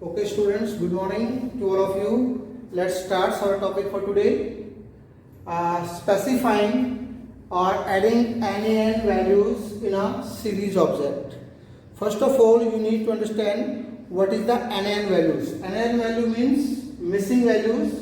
Okay, students, good morning to all of you. Let's start our topic for today. Specifying or adding NaN values in a series object. First of all, you need to understand what is the NaN values. NaN value means missing values.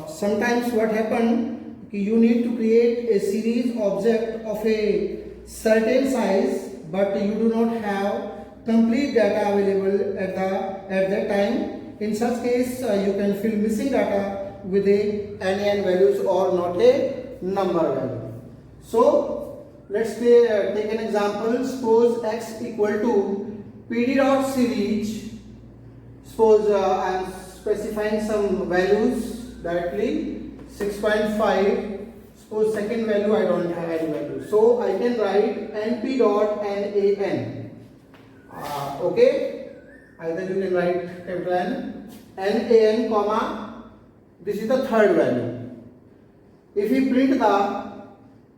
Sometimes what happen, you need to create a series object of a certain size, but you do not have complete data available at that time. In such case, you can fill missing data with a NaN values or not a number value. So let's take an example. Suppose x equal to pd dot series. Suppose I am specifying some values directly. 6.5. Suppose second value I don't have any value, so I can write np dot nan. Okay, either you can write capital N, comma, this is the third value. If we print the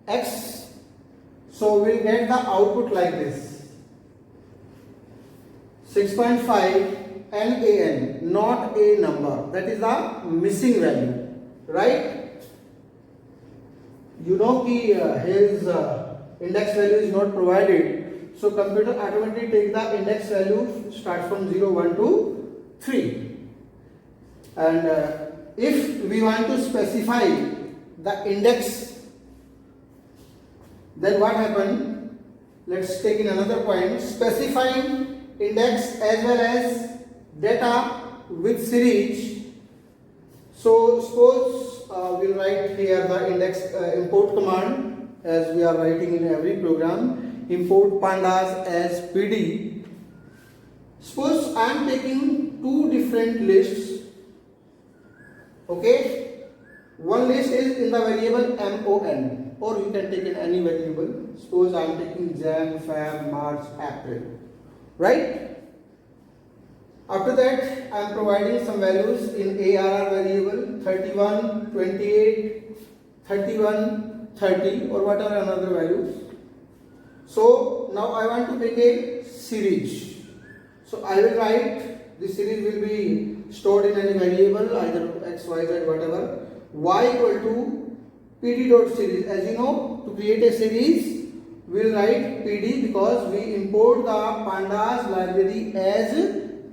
x, so we'll get the output like this: 6.5 NaN, not a number, that is the missing value, right? You know that his index value is not provided. So computer automatically take the index value start from 0, 1 to 3. And if we want to specify the index, then what happen? Let's take in another point. Specifying index as well as data with series. So suppose we'll write here the index import command, as we are writing in every program. Import pandas as pd. Suppose I am taking two different lists. Okay, one list is in the variable mon, or you can take in any variable. Suppose I am taking Jan, Feb, March, April, right? After that, I am providing some values in ARR variable 31, 28, 31, 30, or what are another values. So now I want to make a series. So I will write, this series will be stored in any variable, either x, y, z, whatever. Y equal to pd dot series. As you know, to create a series, we will write pd because we import the pandas library as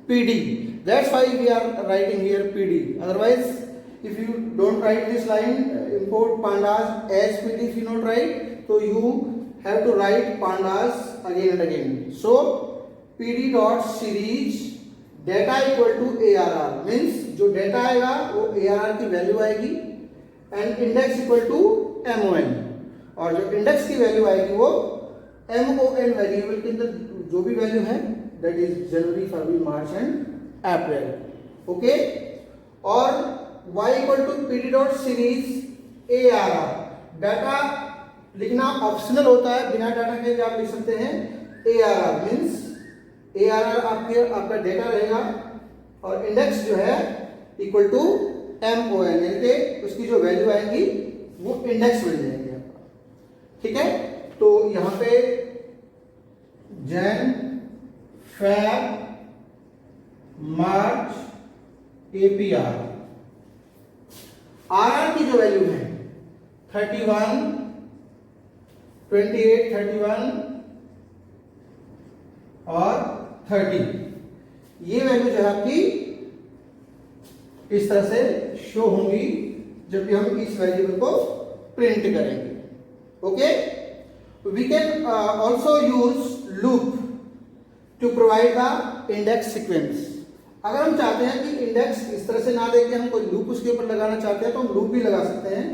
pd. That's why we are writing here pd. Otherwise, if you don't write this line, import pandas as pd, if you not write, so you have to write pandas again and again. So pd dot series data equal to arr, means जो data आएगा वो arr की value आएगी, and index equal to mon, और जो index की value आएगी वो mon वेरिएबल के अंदर जो भी वैल्यू है, that is January, February, March and April. Okay, और y equal to pd dot series arr. Data लिखना ऑप्शनल होता है, बिना डाटा के भी आप लिख सकते हैं. ARR मीन्स ARR आपका डेटा रहेगा, और इंडेक्स जो है इक्वल टू mon, यानी कि उसकी जो वैल्यू आएगी वो इंडेक्स बन जाएंगे आपका. ठीक है, तो यहाँ पे जैन, फेब, मार्च, APR, RR की जो वैल्यू है 31, 28, 31 और 30, ये वैल्यू जो है आपकी इस तरह से शो होंगी जब भी हम इस वेरिएबल को प्रिंट करेंगे. Okay, we can also use loop to provide the index sequence. अगर हम चाहते हैं कि इंडेक्स इस तरह से ना देके हम कोई लूप उसके ऊपर लगाना चाहते हैं तो हम लूप भी लगा सकते हैं.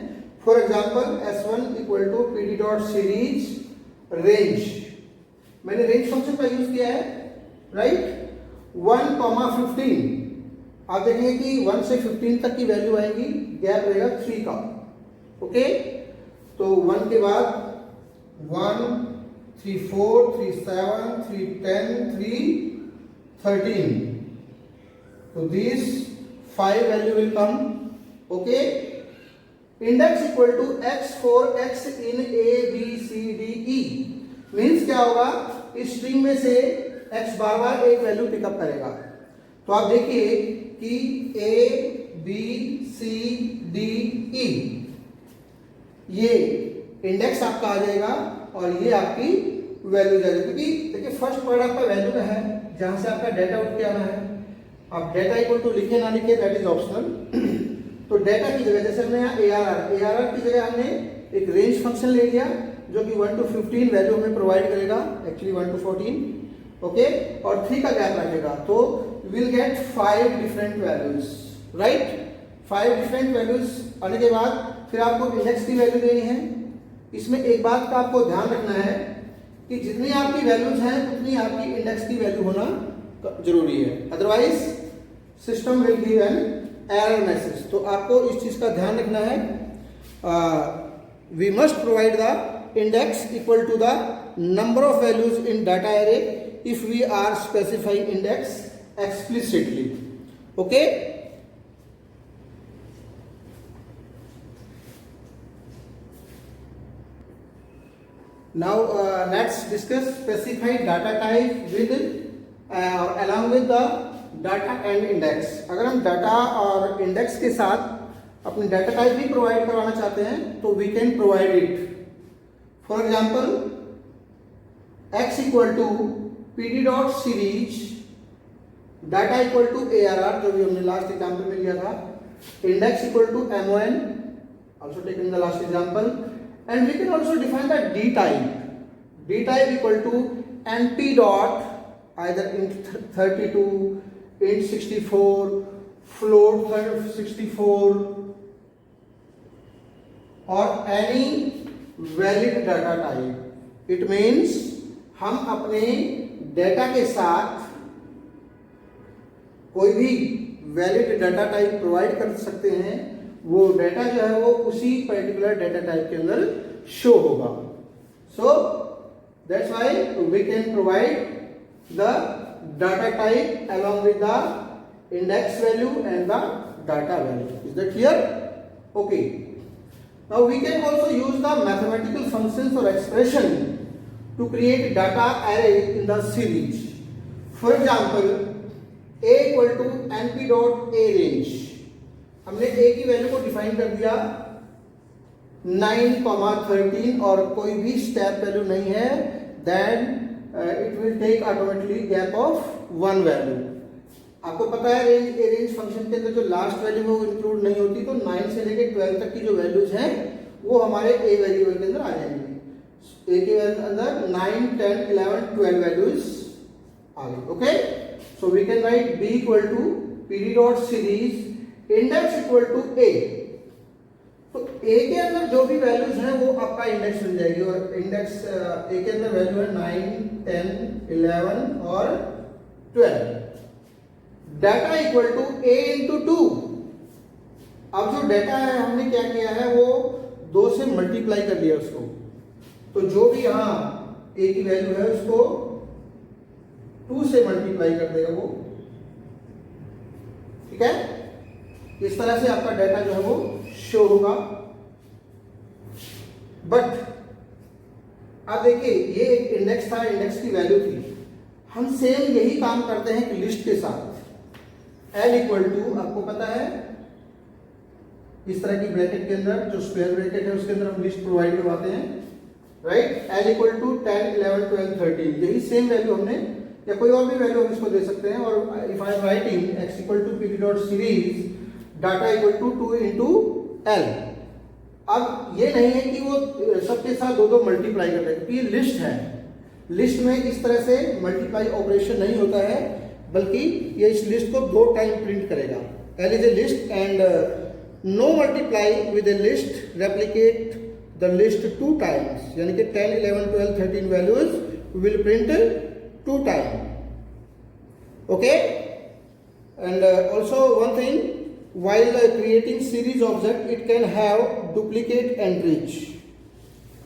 For example S1 equal to pd dot series range. मैंने रेंज फंक्शन का यूज किया है, राइट. 1,15. आप देखेंगे कि 1 से 15 तक की वैल्यू आएगी, गैप रहेगा 3 का. ओके, तो 1 के बाद 1, 3, 4, 3, 7, 3, 10, 3, 13. So these 5 value will come. Okay, index equal to x for x in a b c d e. Means क्या होगा, इस स्ट्रिंग में से x बार बार एक वैल्यू पिकअप करेगा. तो आप देखिए कि A B C D E ये इंडेक्स आपका आ जाएगा और ये आपकी वैल्यू जाएगी, क्योंकि देखिए फर्स्ट पार्ट आपका वैल्यू का है जहां से आपका डेटा उठ के आना है। आप डेटा इक्वल टू लिखे ना लिखे दैट इज ऑप्शनल। तो डेटा की जगह जैसे हमने यहाँ ARR की जगह हमने एक रेंज फंक्शन ले लिया जो कि 1 to 15 वैल्यू हमें प्रोवाइड करेगा, एक्चुअली 1 to 14, ओके, और 3 का गैप रखेगा। तो will get 5 different values, right. 5 different values आने के बाद फिर आपको इंडेक्स की वैल्यू देनी है। इसमें एक बात का आपको ध्यान रखना है कि जितनी आपकी वैल्यूज हैं उतनी आपकी इंडेक्स की वैल्यू होना जरूरी है, otherwise system will give an error message. तो आपको इस चीज का ध्यान रखना है। We must provide the index equal to the number of values in data array if we are specifying index explicitly, okay. Now let's discuss specified data type with along with the data and index। अगर हम data और index के साथ अपनी data type भी provide करवाना चाहते हैं तो we can provide it. For example x equal to pd dot series, data equal to ARR जो भी हमने लास्ट एग्जाम्पल में लिया था, index equal to MON also taken in the last example, and we can also define the d type. D type equal to np dot either int 32, int 64, float 64 or any valid data type. It means हम अपने data के साथ कोई भी valid data type provide कर सकते हैं। वो डेटा जो है वो उसी पर्टिकुलर डेटा टाइप के अंदर शो होगा। So that's why we can provide the data type along with the index value and the data value. Is that clear? Okay. Now we can also use the mathematical functions or expression to create data array in the series. For example, a equal to np dot a range. हमने a की value को define कर दिया 9,13 और कोई भी step value नहीं है, then it will take automatically gap of 1 value. आपको पता है रेंज फंक्शन के अंदर जो लास्ट वैल्यू वो इंक्लूड नहीं होती, तो 9 से लेकर 12 तक की जो वैल्यूज हैं वो हमारे a वेरिएबल के अंदर आ जाएंगे। a के अंदर 9, 10, 11, 12 वैल्यूज आ गई, okay. So we can write b equal to pd dot series index equal to a। तो a के अंदर जो भी वैल्यूज हैं वो आपका इंडेक्स बन जाएगी, और इंडेक्स a के अंदर वैल्यू है 9, 10, 11 और 12। Data equal to a into 2। अब जो डाटा है हमने क्या किया है वो 2 से मल्टीप्लाई कर दिया उसको, तो जो भी यहाँ a की वैल्यू है उसको 2 से मल्टीप्लाई कर देगा वो, ठीक है। इस तरह से आपका डाटा जो है वो शो होगा। बट अब देखिए ये एक इंडेक्स था, इंडेक्स की वैल्यू थी। हम सेम यही काम करते हैं कि लिस्ट के साथ। एल इक्वल टू आपको पता है इस तरह की ब्रैकेट के अंदर जो स्क्वायर ब्रैकेट है उसके अंदर हम लिस्ट प्रोवाइड करवाते हैं, राइट। एल इक्वल टू 10, 11, 12, 13 यही सेम वैल्यू हमने, या कोई और भी वैल्यू हम इसको दे सकते हैं। और if I am writing X equal to P dot series data equal to 2 into L. अब ये नहीं है कि वो सबके साथ 2 मल्टीप्लाई कर रहे हैं, क्योंकि ये लिस्ट है। लिस्ट में इस तरह से मल्टीप्लाई ऑपरेशन नहीं होता है, बल्कि ये इस लिस्ट को 2 टाइम प्रिंट करेगा। L is a list and no multiply with a list replicate the list 2 times, यानी कि 10, 11, 12, 13 values will print 2 time, okay. And also one thing, while creating series object it can have duplicate entries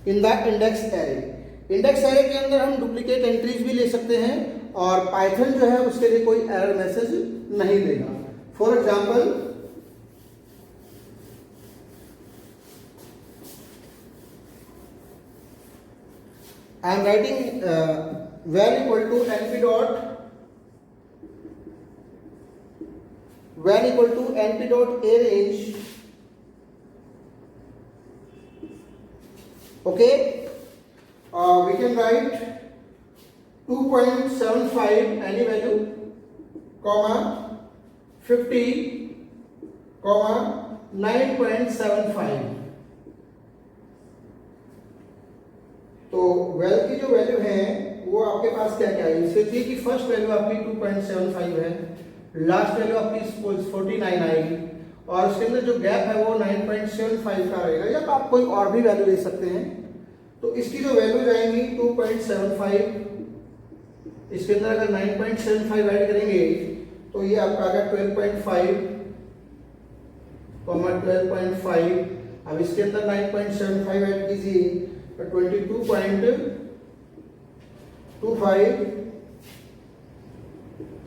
in the index array। Index array के अंदर हम duplicate entries भी ले सकते हैं, और पाइथन जो है उसके लिए कोई एरर मैसेज नहीं देगा। For example I am writing var equal to np dot val equal to np dot a range. Okay, we can write 2.75 any value, comma 50, comma 9.75. तो वेल की जो वैल्यू है वो आपके पास क्या क्या है, सोचिए कि फर्स्ट वैल्यू आपकी 2.75 है, लास्ट वैल्यू आपकी सपोज 49 आएगी, और उसके अंदर जो गैप है वो 9.75 का रहेगा, या तो आप कोई और भी वैल्यू ले सकते हैं। तो इसकी जो वैल्यू जाएंगी 2.75, इसके अंदर अगर 9.75 ऐड करेंगे तो ये आपका आ गया 12.5, 12.5। अब इसके अंदर 9.75 ऐड कीजिए तो 22.25,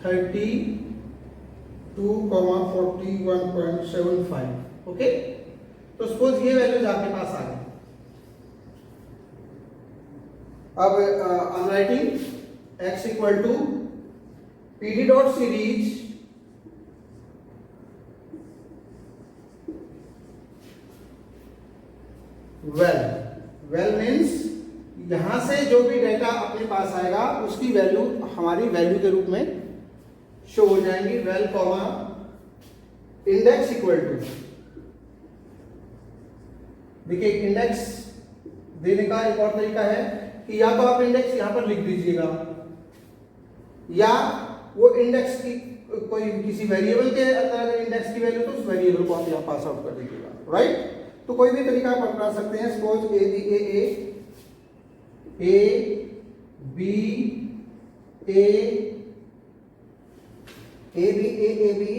32.41.75। ओके, तो सपोज ये वैल्यूज आपके पास आ गए। अब I am writing x equal to PD dot series well means यहां से जो भी डेटा अपने पास आएगा उसकी वैल्यू हमारी वैल्यू के रूप में शो हो जाएंगी। Well comma index equal to, देखिए इंडेक्स देने का एक और तरीका है कि या तो आप इंडेक्स यहां पर लिख दीजिएगा, या वो इंडेक्स की कोई किसी वेरिएबल के अंदर अगर इंडेक्स की वैल्यू तो उस वेरिएबल को आप यहां पास आउट कर दीजिएगा, राइट। तो कोई भी तरीका आप अपना सकते हैं। Suppose A B A B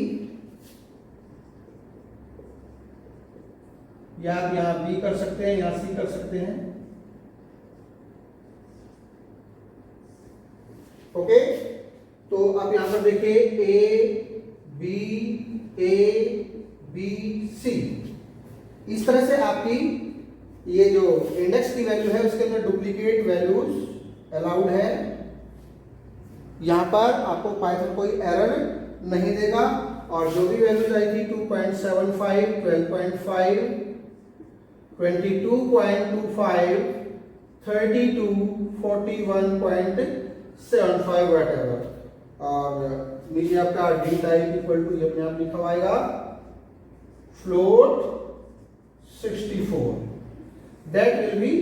या आप यहां बी कर सकते हैं या सी कर सकते हैं। ओके, तो आप यहां पर देखिए ए बी सी, इस तरह से आपकी ये जो इंडेक्स की वैल्यू है उसके अंदर डुप्लीकेट वैल्यूज अलाउड है। यहां पर आपको पाइथन कोई एरर नहीं देगा, और जो भी वैल्यूज आएगी 2.75, 12.5, 22.25, 32, 41.75 whatever, और नीचे आपका डी टाइप इक्वल टू ये अपने आप लिखा हुआ आएगा float 64, that will be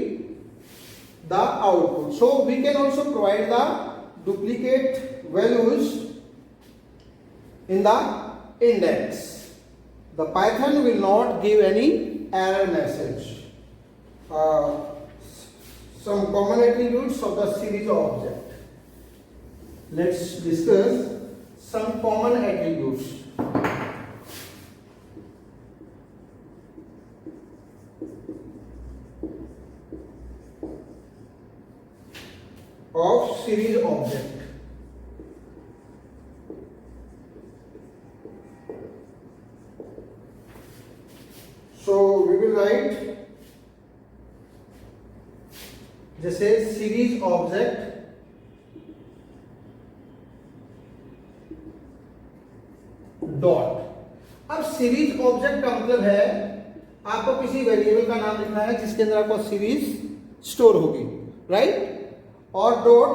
the output. So we can also provide the duplicate values in the index. The Python will not give any error message. Some common attributes of the series object. Let's discuss some common attributes. Of series object. So we will write जैसे series object dot. अब series object का मतलब है आपको किसी variable का नाम लिखना है जिसके अंदर आपको सीरीज स्टोर होगी, राइट। और डॉट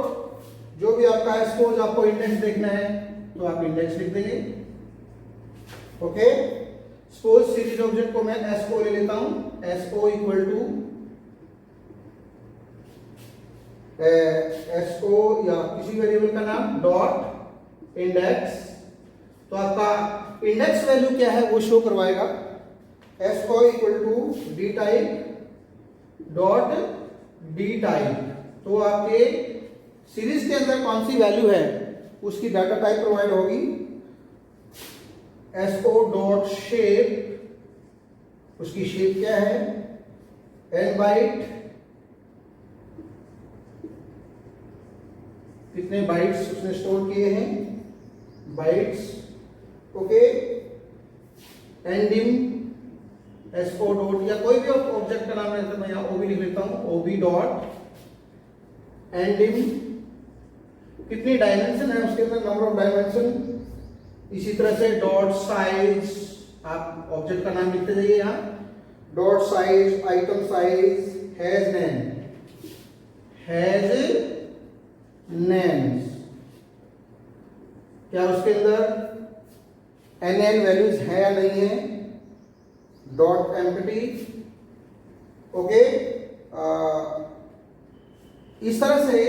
जो भी आपका है, सपोज आपको इंडेक्स देखना है तो आप इंडेक्स लिख देंगे। ओके, सपोज सीरीज ऑब्जेक्ट को मैं एसओ ले लेता हूं, एसओ इक्वल टू एसओ या किसी वेरिएबल का नाम डॉट इंडेक्स। तो आपका इंडेक्स वैल्यू क्या है वो शो करवाएगा, SO equal to D type dot D type. तो आपके सीरीज के अंदर कौन सी वैल्यू है उसकी डाटा टाइप प्रोवाइड होगी, एसओ डॉट शेप, उसकी शेप क्या है, एन बाइट, कितने बाइट्स उसने स्टोर किए हैं, bytes. Okay, ending SO dot या कोई भी ऑब्जेक्ट का नाम है तो मैं यहाँ ओबी लिख लेता हूं, ओबी डॉट एंडिंग, कितनी डायमेंशन है उसके अंदर, नंबर ऑफ डायमेंशन इसी तरह से डॉट साइज, आप ऑब्जेक्ट का नाम लिखते जाइए यहाँ, dot size, item size, has names, क्या उसके अंदर NN वैल्यूज है या नहीं है, डॉट एम्प्टी, ओके। इस तरह से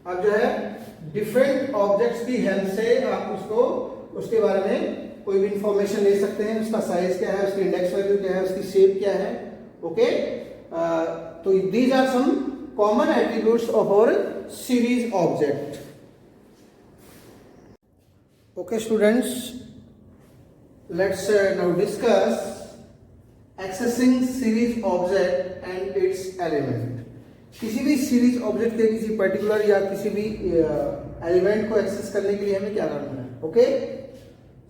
आप जो है डिफरेंट ऑब्जेक्ट्स की हेल्प से आप उसको, उसके बारे में कोई भी इंफॉर्मेशन ले सकते हैं, उसका साइज क्या है, उसकी इंडेक्स वैल्यू क्या है, उसकी शेप क्या है, ओके। तो these are some common attributes of our series object. Okay students, let's now discuss accessing series object and its element। किसी भी सीरीज ऑब्जेक्ट के किसी पर्टिकुलर या किसी भी एलिमेंट को एक्सेस करने के लिए हमें क्या करना है, okay.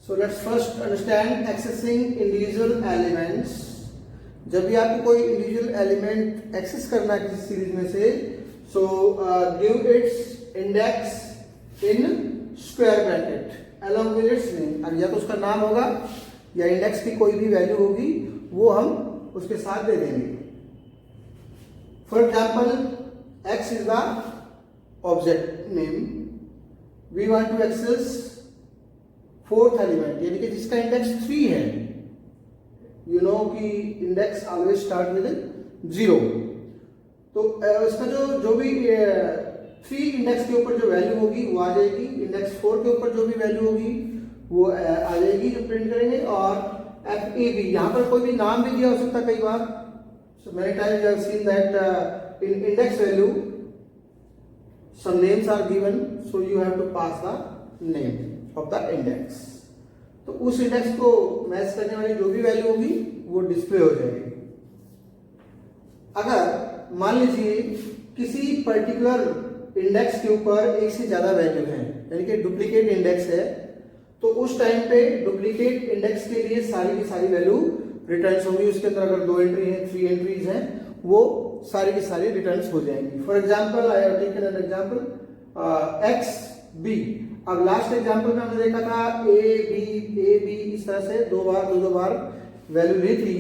So let's first understand accessing individual elements. जब भी आपको कोई इंडिविजुअल एलिमेंट एक्सेस करना है किसी सीरीज में से, so give its index in square bracket along with its name। अब या तो उसका नाम होगा या इंडेक्स की कोई भी वैल्यू होगी, वो हम उसके साथ दे देंगे। For example x is the object name, we want to access fourth element, यानी कि जिसका इंडेक्स 3 है। यू नो कि इंडेक्स ऑलवेज स्टार्ट विद 0। तो इसका जो भी 3 इंडेक्स के ऊपर जो वैल्यू होगी वो आ जाएगी, इंडेक्स 4 के ऊपर जो भी वैल्यू होगी वो आ जाएगी जो प्रिंट करेंगे। और FAB, यहाँ पर कोई भी नाम भी दिया हो सकता है कई बार। So many times I have seen that in index value some names are given, so you have to pass the name of the index. तो उस इंडेक्स को मैच करने वाली जो भी वैल्यू होगी वो डिस्प्ले हो जाएगी। अगर मान लीजिए किसी पर्टिकुलर इंडेक्स के ऊपर एक से ज्यादा वैल्यू है, यानी कि डुप्लीकेट इंडेक्स है, तो उस टाइम पे डुप्लीकेट इंडेक्स के लिए सारी की सारी वैल्यू रिटर्न्स होंगी। उसके अंदर अगर 2 एंट्री है, 3 एंट्रीज हैं, वो सारी की सारी रिटर्न्स हो जाएंगी। For example I have taken an example X B. अब लास्ट एग्जांपल में हमने देखा था ए बी इस तरह से दो बार वैल्यू ली थी।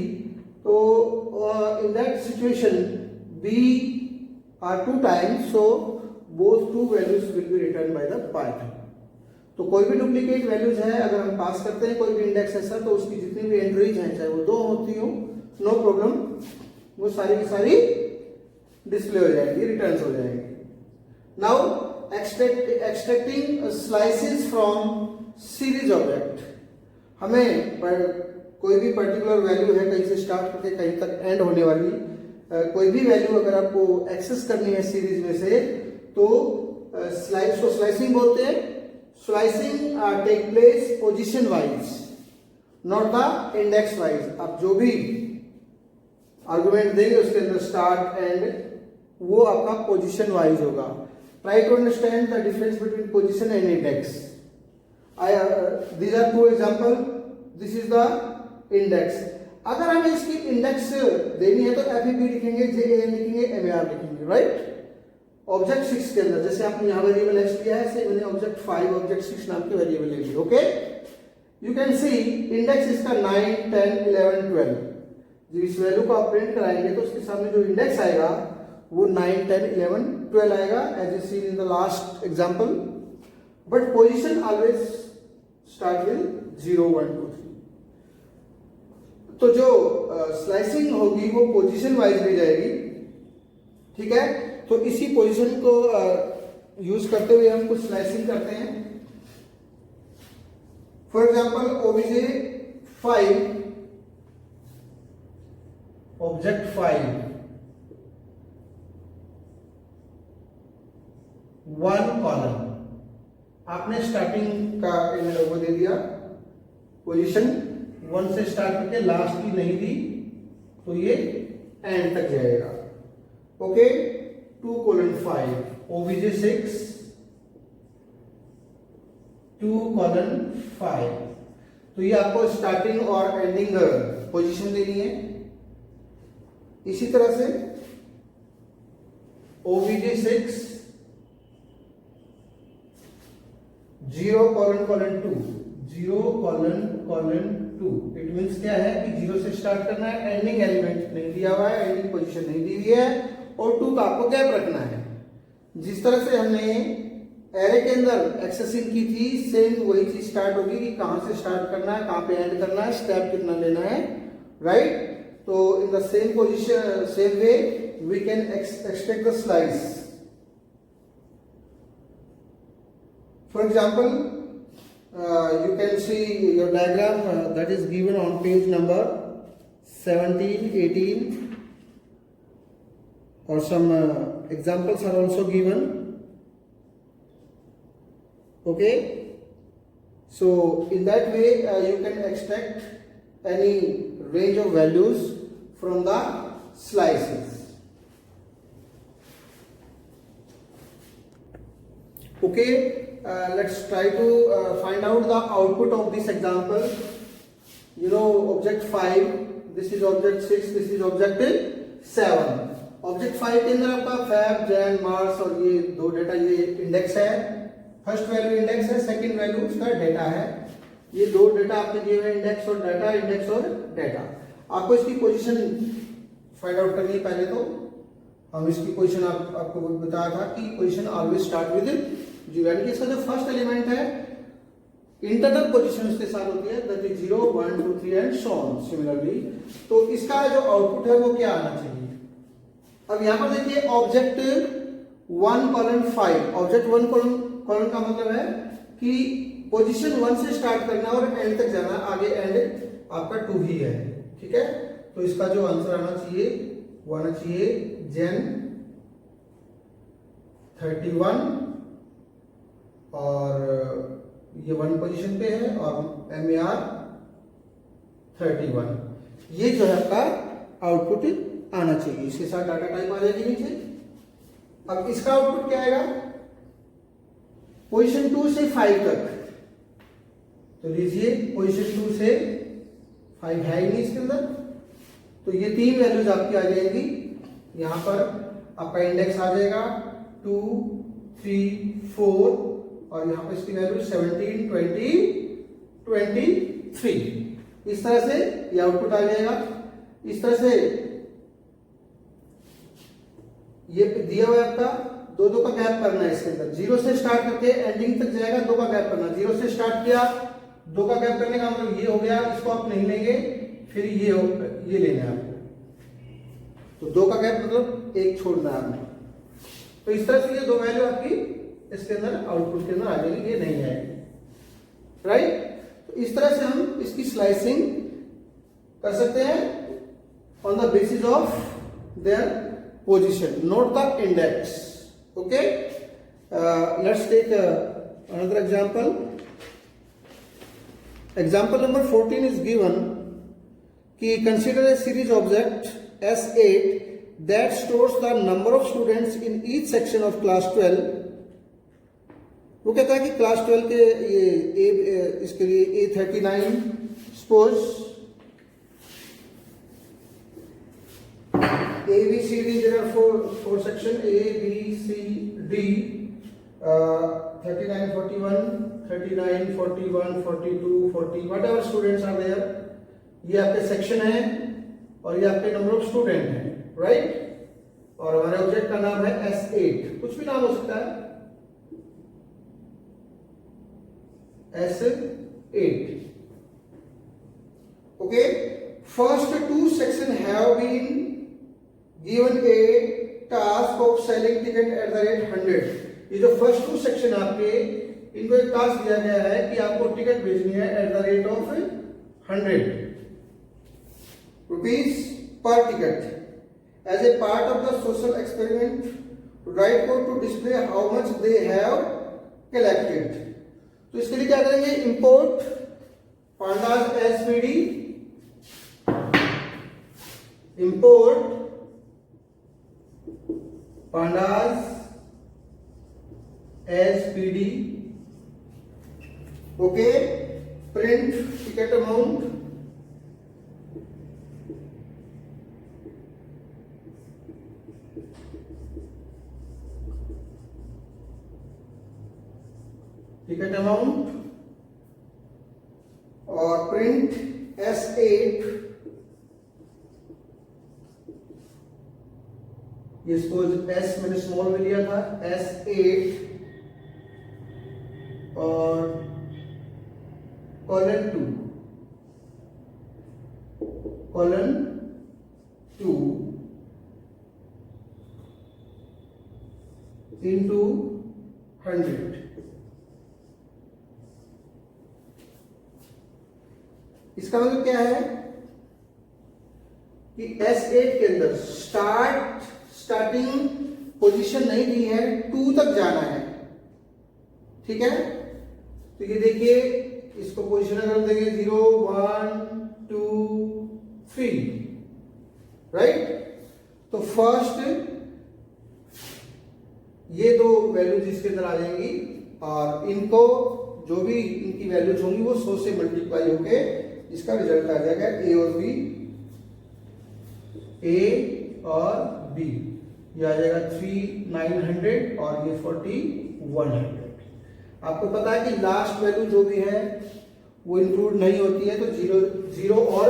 तो in that situation B are 2 times, so both two values will be returned by the Python। तो कोई भी डुप्लीकेट वैल्यूज है अगर हम पास करते हैं कोई भी इंडेक्स ऐसा, तो उसकी जितनी भी एंट्रीज हैं, चाहे वो 2 होती हो, नो प्रॉब्लम, वो सारी की सारी डिस्प्ले हो जाएगी, रिटर्न्स हो जाएंगी। Now extracting slices from series object. हमें कोई भी पर्टिकुलर वैल्यू है, कहीं से स्टार्ट करके कहीं तक एंड होने वाली कोई भी वैल्यू अगर आपको एक्सेस करनी है सीरीज में से, तो स्लाइसिंग बोलते हैं। Slicing take place position wise, not the index wise. आप जो भी आर्गुमेंट देंगे उसके अंदर स्टार्ट एंड, वो आपका पोजीशन वाइज होगा। Try to understand the difference between position and index. These are 2 example. This is the index. अगर हमें इसकी इंडेक्स देनी है तो FAB लिखेंगे, JAN लिखेंगे, MAR लिखेंगे, राइट। ऑब्जेक्ट 6 के अंदर जैसे आपने यहाँ वेरिएबल x लिया है, से मैंने ऑब्जेक्ट 5 ऑब्जेक्ट 6 नाम के वेरिएबल ले लिए, okay. You can see index इसका 9 10 11 12। जब इस वैल्यू को आप प्रिंट कराएंगे तो उसके सामने जो इंडेक्स आएगा वो 9 10 11 12 आएगा, as you seen in the last example. But position always start with 0 1 2 3। तो जो स्लाइसिंग होगी वो पोजीशन वाइज ली जाएगी, ठीक है। तो इसी पोजीशन को यूज करते हुए हम कुछ स्लाइसिंग करते हैं। For example OBJ 5 object 5 1 column, आपने स्टार्टिंग का वो दे दिया, पोजीशन 1 से स्टार्ट करके लास्ट की नहीं दी, तो ये एंड तक जाएगा, ओके। 2:5 OBJ 6 2:5। तो ये आपको स्टार्टिंग और एंडिंग पोजीशन देनी है। इसी तरह से OBJ 6 0:2 0:2। इट मीन्स क्या है कि 0 से स्टार्ट करना है, एंडिंग एलिमेंट नहीं दिया हुआ है, एंडिंग पोजीशन नहीं दी हुई है, और 2 का आपको गैप रखना है। जिस तरह से हमने एरे के अंदर एक्सेसिंग की थी, सेम वही चीज स्टार्ट होगी कि कहां से स्टार्ट करना है, कहां पे एंड करना है, स्टेप कितना लेना है, राइट। तो in the same position, same way we can extract the slice. For example, you can see your diagram that is given on page number 17, 18, or some examples are also given. Okay, so in that way you can extract any range of values from the slices. Okay, let's try to find out the output of this example. You know, object 5, this is object 6, this is object 7. Object 5 के अंदर आपका fab, Jain, Mars और ये दो data, ये index है, first value index है, second value उसका डेटा है। ये दो डेटा आपके दिए हुए, इंडेक्स और डाटा, इंडेक्स और डेटा। आपको इसकी पोजीशन फाइंड आउट करनी है। पहले तो हम इसकी पोजीशन आपको बताया था कि पोजीशन ऑलवेज स्टार्ट विद 0, यानी कि इसका जो फर्स्ट एलिमेंट है इंटरनल पोजीशन उसके साथ होती है, that is 0, 1, 2, 3 and so on similarly. तो इसका जो आउटपुट है वो क्या आना चाहिए। अब यहां पर देखिए ऑब्जेक्ट 1:5, ऑब्जेक्ट 1 कॉलन का मतलब है कि पोजीशन 1 से स्टार्ट करना और एंड तक जाना, आगे एंड आपका 2 ही है, ठीक है। तो इसका जो आंसर आना चाहिए वो आना चाहिए जेन 31, और ये 1 पोजीशन पे है, और MAR 31। ये जो है आपका आउटपुट आना चाहिए। इसके साथ डाटा टाइप आ जाएगी नीचे। अब इसका आउटपुट क्या आएगा, पोजीशन 2 से 5 तक। तो लीजिए पोजीशन 2 से 5 है ही नहीं इसके अंदर, तो ये 3 वैल्यूज आपकी आ जाएंगी। यहां पर आपका इंडेक्स आ जाएगा 2, 3, 4, और यहां पर इसकी वैल्यू 17, 20, 23। इस तरह से ये आउटपुट आ जाएगा। इस तरह से ये दिया हुआ है आपका, 2 का गैप करना है इसके अंदर, 0 से स्टार्ट करके एंडिंग तक जाएगा, 2 का गैप करना। 0 से स्टार्ट किया, 2 का गैप करने का मतलब ये हो गया, इसको आप नहीं लेंगे, फिर ये लेना है आपको। तो 2 का गैप मतलब 1 छोड़ना है आपने। तो इस तरह से ये 2 वैल्यू आपकी इसके अंदर आउटपुट के अंदर आ जाएगी, ये नहीं आएगी, राइट। तो इस तरह से हम इसकी स्लाइसिंग कर सकते हैं on the basis of their position, note the index. Okay, let's take another example. Example number 14 is given कि consider a series object S8 that stores the number of students in each section of class 12. वो कहता है कि class 12 के ये इसके लिए A39 suppose A, B, C, D, there are four section, A, B, C, D, 39, 41, 39, 41, 42, 40, whatever students are there. ये आपके सेक्शन है और ये आपके नंबर ऑफ स्टूडेंट हैं, राइट। और हमारे ऑब्जेक्ट का नाम है S8, कुछ भी नाम हो सकता है, S8। Okay, first 2 section have been given a task of selling ticket at the rate 100। ये जो फर्स्ट 2 सेक्शन आपके, इनको एक टास्क दिया गया है कि आपको टिकट भेजनी है at the rate of 100 rupees per ticket. As a part of the social experiment write code to display how much they have collected. तो इसके लिए क्या करेंगे, import pandas SPD, import pandas SPD, okay, print ticket amount, ticket amount, और print S8, ये suppose S मैंने small में लिया था, S8 और colon 2 into 100। इसका मतलब क्या है कि S8 के अंदर स्टार्टिंग पोजीशन नहीं दी है, 2 तक जाना है, ठीक है। तो ये देखिए, इसको पोजीशन अगर देंगे 0 1 2 3, राइट। तो फर्स्ट ये दो वैल्यूज इसके अंदर आ जाएंगी और इनको जो भी इनकी वैल्यूज होंगी वो 100 से मल्टीप्लाई होके इसका रिजल्ट आ जाएगा ए और बी, ए और बी। ये आ जाएगा 3900 और ये 4100। आपको पता है कि लास्ट वैल्यू जो भी है वो इंक्लूड नहीं होती है, तो 0 और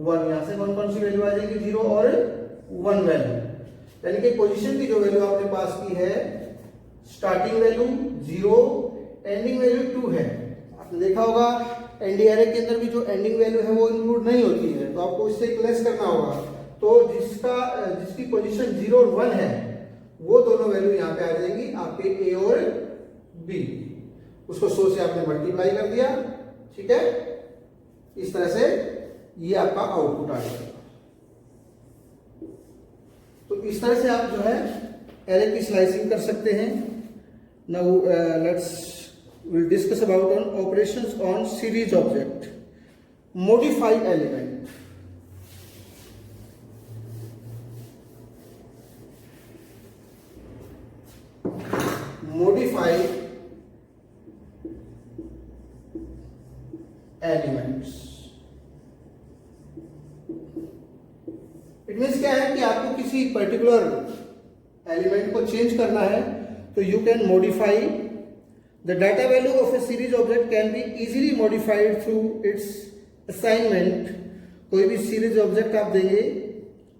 1, यहां से कौन कौन सी वैल्यू आ जाएगी, 0 और 1 वैल्यू। यानी कि पोजीशन की जो वैल्यू आपने पास की है, स्टार्टिंग वैल्यू 0, एंडिंग वैल्यू 2 है। आपने देखा होगा एनडी एरे के अंदर भी जो एंडिंग वैल्यू है वो इंक्लूड नहीं होती है, तो आपको इससे लेस करना होगा। तो जिसकी पोजीशन 0 और 1 है वो दोनों वैल्यू यहाँ पे आ जाएंगी आपके ए और बी। उसको 100 से आपने मल्टीप्लाई कर दिया, ठीक है। इस तरह से ये आपका आउटपुट आ जाएगा। तो इस तरह से आप जो है एरे की स्लाइसिंग कर सकते हैं। Now we'll discuss about on operations on series object. Modify element. Modify elements. It means क्या है कि आपको किसी पर्टिकुलर एलिमेंट को चेंज करना है, तो you can modify the data value of a series object can be easily modified through its assignment। कोई भी सीरीज ऑब्जेक्ट आप देंगे,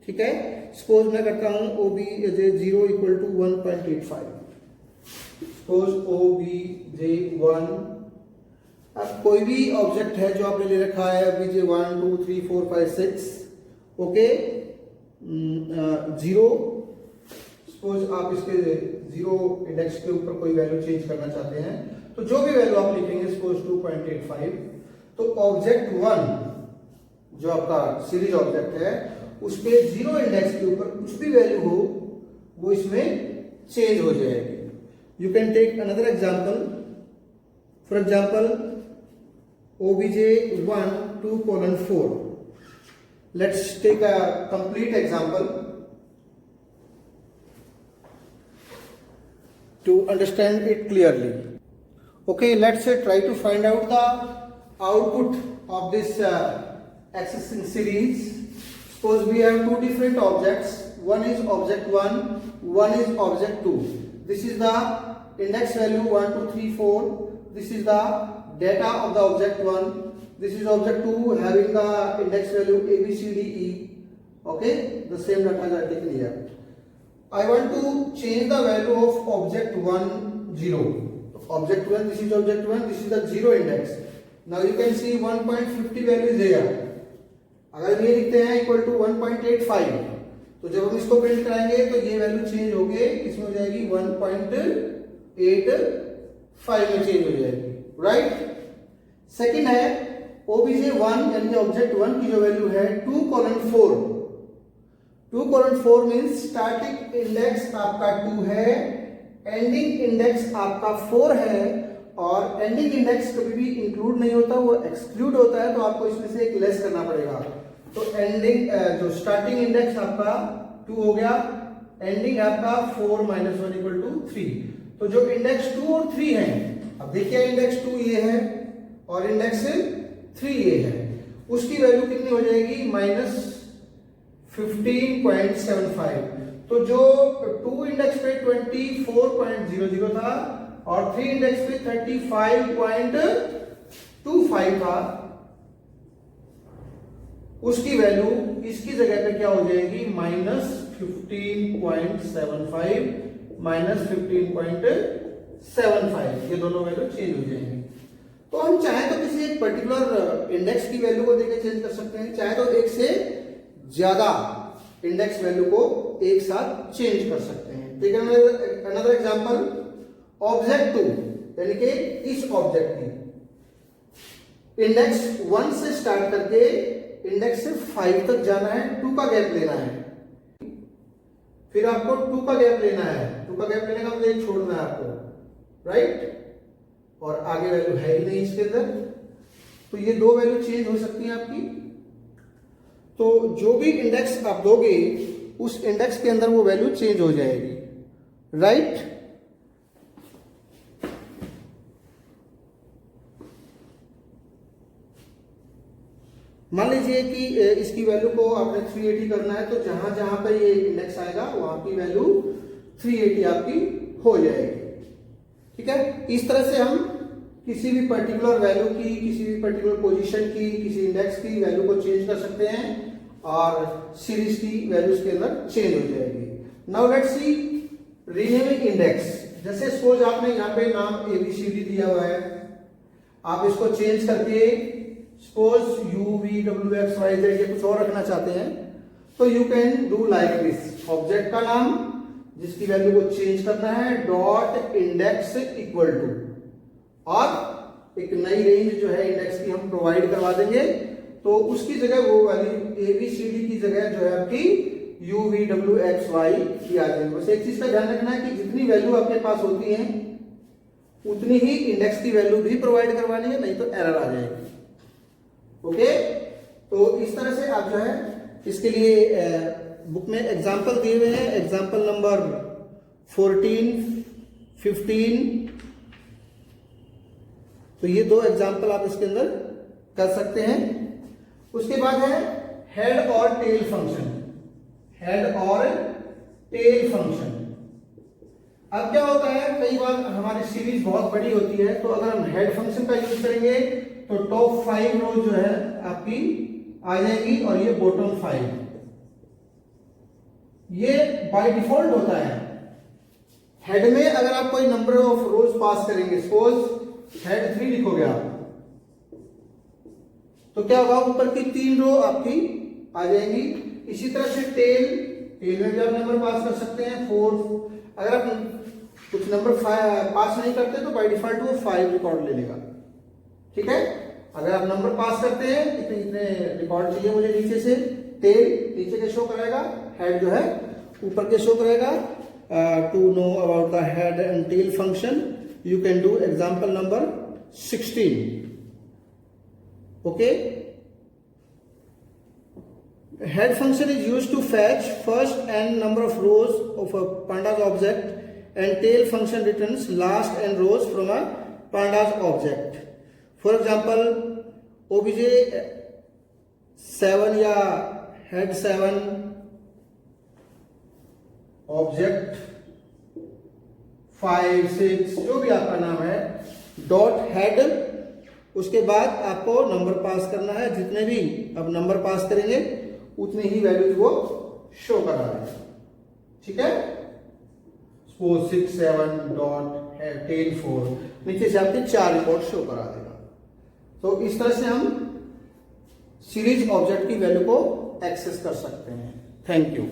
ठीक है। सपोज मैं करता हूं OBJ0 equal to 1.85। Suppose OBJ1, अब कोई भी ऑब्जेक्ट है जो आपने ले रखा है, OBJ1 2 3 4 5 6, ओके, 0। सपोज आप इसके 0 इंडेक्स के ऊपर कोई वैल्यू चेंज करना चाहते हैं, तो जो भी वैल्यू आप लिखेंगे, सपोज 2.85, तो ऑब्जेक्ट 1 जो आपका सीरीज ऑब्जेक्ट है उस पे 0 इंडेक्स के ऊपर कुछ भी वैल्यू हो वो इसमें चेंज हो जाएगी। You can take another example, for example OBJ1 2:4। Let's take a complete example to understand it clearly. Okay, let's try to find out the output of this accessing series. Suppose we have two different objects. One is object 1, one is object 2. This is the index value 1 2 3 4. This is the data of the object 1. This is object 2 having the index value A B C D E. Okay, the same data is taken here. I want to change the value of object 1 0. Object 1, this is object 1, this is the 0 index. Now you can see 1.50 value is here. अगर ये लिखते हैं equal to 1.85, तो जब हम इसको print कराएंगे तो ये वैल्यू चेंज होके इसमें हो जाएगी 1.85 में चेंज हो जाएगी, राइट। सेकंड है OBJ1 यानी ऑब्जेक्ट 1 की जो वैल्यू है 2:4। 2:4 मीन्स स्टार्टिंग इंडेक्स आपका 2 है, एंडिंग इंडेक्स आपका 4 है, और एंडिंग इंडेक्स कभी भी इंक्लूड नहीं होता, वो एक्सक्लूड होता है, तो आपको इसमें से एक लेस करना पड़ेगा। तो एंडिंग जो स्टार्टिंग इंडेक्स आपका 2 हो गया, एंडिंग आपका 4 - 1 = 3। तो जो इंडेक्स 2 और 3 है, अब देखिए इंडेक्स 2 ये है और इंडेक्स 3 ये है, उसकी वैल्यू कितनी हो जाएगी, -15.75। तो जो 2 इंडेक्स पे 24.00 था और 3 इंडेक्स पे 35.25 था, उसकी वैल्यू इसकी जगह पे क्या हो जाएगी, -15.75 -15.75, ये दोनों वैल्यू चेंज हो जाएंगी। तो हम चाहे तो किसी एक पर्टिकुलर इंडेक्स की वैल्यू को देके चेंज कर सकते हैं, चाहे तो एक से ज्यादा इंडेक्स वैल्यू को एक साथ चेंज कर सकते हैं। ठीक है, अनदर एग्जांपल, ऑब्जेक्ट 2 यानी कि इस ऑब्जेक्ट की इंडेक्स 1 से स्टार्ट करके इंडेक्स 5 तक जाना है, 2 का गैप लेना है, फिर आपको 2 का गैप लेना है, 2 का गैप लेने का मतलब एक छोड़ना है आपको, राइट, और आगे वैल्यू है ही नहीं इसके अंदर, तो ये दो वैल्यू चेंज हो सकती है आपकी। तो जो भी इंडेक्स आप दोगे उस इंडेक्स के अंदर वो वैल्यू चेंज हो जाएगी, राइट। मान लीजिए कि इसकी वैल्यू को आपने 380 करना है, तो जहां जहां पर ये इंडेक्स आएगा वहां की वैल्यू 380 आपकी हो जाएगी। ठीक है, इस तरह से हम किसी भी पर्टिकुलर वैल्यू की, किसी भी पर्टिकुलर पोजीशन की, किसी इंडेक्स की वैल्यू को चेंज कर सकते हैं और सीरीज की वैल्यूज के अंदर चेंज हो जाएगी। Now let's see renaming index. जैसे सपोज आपने यहाँ पे नाम ABCD दिया हुआ है, आप इसको चेंज करके सपोज UVWXYZ या कुछ और रखना चाहते हैं, तो you can do like this. Object का नाम जिसकी वैल्यू को चेंज करना है, डॉट इंडेक्स इक्वल टू, और एक नई रेंज जो है इंडेक्स की हम प्रोवाइड करवा देंगे, तो उसकी जगह वो वैल्यू ABCD की जगह जो है आपकी UVWXY की आ जाएगी। बस एक चीज का ध्यान रखना है कि जितनी वैल्यू आपके पास होती है उतनी ही इंडेक्स की वैल्यू भी प्रोवाइड करवानी है, नहीं तो एरर आ जाएगी। ओके, तो इस तरह से आप जो है इसके लिए बुक में एग्जाम्पल दिए हुए हैं, एग्जाम्पल नंबर 14, 15, तो ये दो एग्जाम्पल आप इसके अंदर कर सकते हैं। उसके बाद है हेड और टेल फंक्शन। हेड और टेल फंक्शन, अब क्या होता है, कई बार हमारी सीरीज बहुत बड़ी होती है, तो अगर हम हेड फंक्शन का यूज करेंगे तो टॉप 5 रो जो है आपकी आ जाएगी और ये बॉटम 5, ये बाय डिफॉल्ट होता है। हेड में अगर आप कोई नंबर ऑफ रोज पास करेंगे, सपोज हेड 3 लिखोगे आप, तो क्या होगा, ऊपर की 3 रो आपकी आ जाएंगी। इसी तरह से टेल में भी आप नंबर पास कर सकते हैं 4। अगर आप कुछ नंबर पास नहीं करते तो बाय डिफॉल्ट वो 5 रिकॉर्ड ले लेगा। ठीक है, अगर आप नंबर पास करते हैं, इतने रिकॉर्ड चाहिए मुझे नीचे से, टेल नीचे के शो करेगा, हेड जो है ऊपर के शो करेगा। To know about the head and tail function you can do example number 16। Okay, head function is used to fetch first n number of rows of a pandas object, and tail function returns last n rows from a pandas object. For example, obj 7 या head 7 object 5, 6 जो भी आपका नाम है, dot head, उसके बाद आपको number पास करना है। जितने भी अब नंबर पास करेंगे उतनी ही वैल्यूज वो शो करा रहे हैं। ठीक है, सपोज 6, 7 डॉट टेल 4, नीचे से आपके 4 रिकॉर्ड शो करा देगा। तो इस तरह से हम सीरीज ऑब्जेक्ट की वैल्यू को एक्सेस कर सकते हैं। Thank you.